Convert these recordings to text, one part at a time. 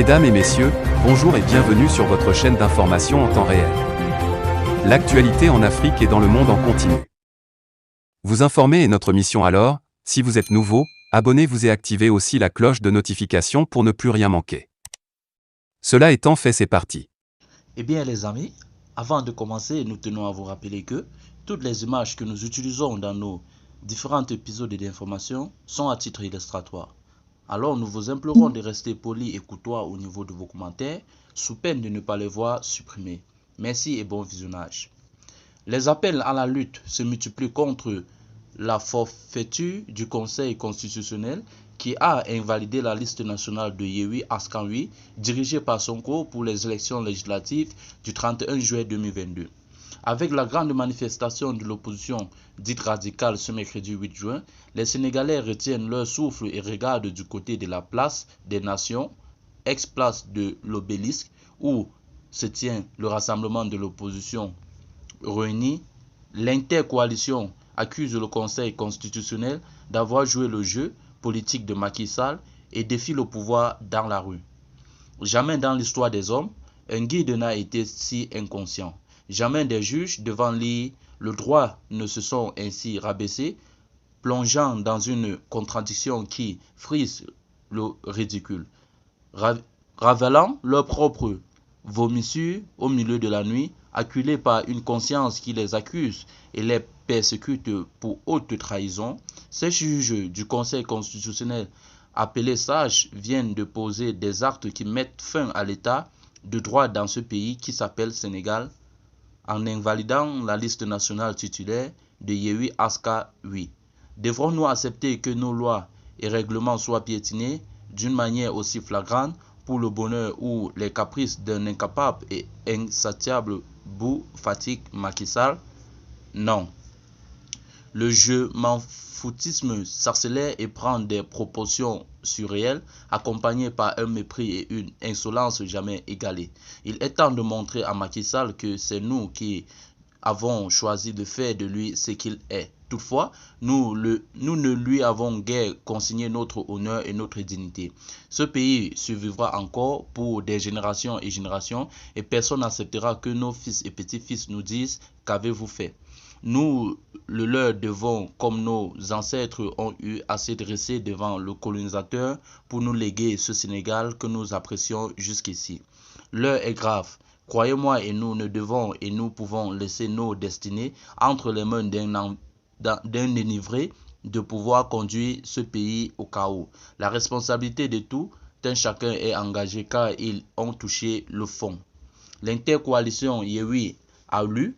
Mesdames et messieurs, bonjour et bienvenue sur votre chaîne d'information en temps réel. L'actualité en Afrique et dans le monde en continu. Vous informer est notre mission alors, si vous êtes nouveau, abonnez-vous et activez aussi la cloche de notification pour ne plus rien manquer. Cela étant fait, c'est parti. Eh bien les amis, avant de commencer, nous tenons à vous rappeler que toutes les images que nous utilisons dans nos différents épisodes d'information sont à titre illustratoire. Alors nous vous implorons de rester polis et courtois au niveau de vos commentaires, sous peine de ne pas les voir supprimés. Merci et bon visionnage. Les appels à la lutte se multiplient contre la forfaiture du Conseil constitutionnel qui a invalidé la liste nationale de Yewwi Askan Wi dirigée par Sonko pour les élections législatives du 31 juillet 2022. Avec la grande manifestation de l'opposition dite radicale ce mercredi 8 juin, les Sénégalais retiennent leur souffle et regardent du côté de la place des Nations, ex-place de l'Obélisque, où se tient le rassemblement de l'opposition réunie. L'intercoalition accuse le Conseil constitutionnel d'avoir joué le jeu politique de Macky Sall et défie le pouvoir dans la rue. Jamais dans l'histoire des hommes, un guide n'a été si inconscient. Jamais des juges devant lire le droit ne se sont ainsi rabaissés, plongeant dans une contradiction qui frise le ridicule, ravelant leur propre vomissure au milieu de la nuit, acculés par une conscience qui les accuse et les persécute pour haute trahison. Ces juges du Conseil constitutionnel appelés sages viennent de poser des actes qui mettent fin à l'état de droit dans ce pays qui s'appelle Sénégal, en invalidant la liste nationale titulaire de Yewwi Askan Wi. Devrons-nous accepter que nos lois et règlements soient piétinés d'une manière aussi flagrante pour le bonheur ou les caprices d'un incapable et insatiable bout-fatigue Macky Sall? Non. Le je m'en foutisme s'accélère et prend des proportions surréelles, accompagnées par un mépris et une insolence jamais égalées. Il est temps de montrer à Macky Sall que c'est nous qui avons choisi de faire de lui ce qu'il est. Toutefois, nous ne lui avons guère consigné notre honneur et notre dignité. Ce pays survivra encore pour des générations et générations et personne n'acceptera que nos fils et petits-fils nous disent « Qu'avez-vous fait ?» Nous le leur devons comme nos ancêtres ont eu à se dresser devant le colonisateur pour nous léguer ce Sénégal que nous apprécions jusqu'ici. L'heure est grave. Croyez-moi, et nous ne devons et nous pouvons laisser nos destinées entre les mains d'un dénivré de pouvoir conduire ce pays au chaos. La responsabilité de tout un chacun est engagée car ils ont touché le fond. L'intercoalition Yewwi ALU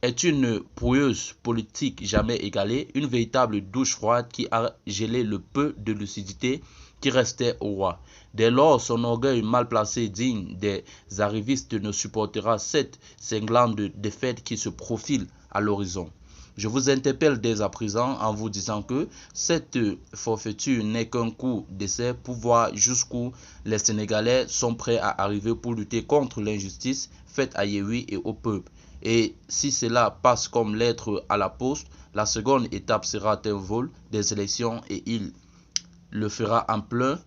est une prouilleuse politique jamais égalée, une véritable douche froide qui a gelé le peu de lucidité qui restait au roi. Dès lors, son orgueil mal placé digne des arrivistes ne supportera cette cinglante défaite qui se profile à l'horizon. Je vous interpelle dès à présent en vous disant que cette forfaiture n'est qu'un coup d'essai pour voir jusqu'où les Sénégalais sont prêts à arriver pour lutter contre l'injustice faite à Yewwi et au peuple. Et si cela passe comme lettre à la poste, la seconde étape sera un vol des élections et il le fera en plein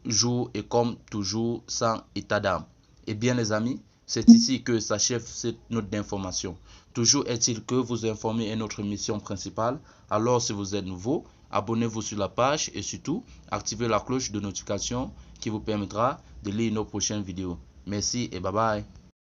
jour et comme toujours sans état d'âme. Eh bien les amis, c'est ici que s'achève cette note d'information. Toujours est-il que vous informer est notre mission principale. Alors si vous êtes nouveau, abonnez-vous sur la page et surtout, activez la cloche de notification qui vous permettra de lire nos prochaines vidéos. Merci et bye bye.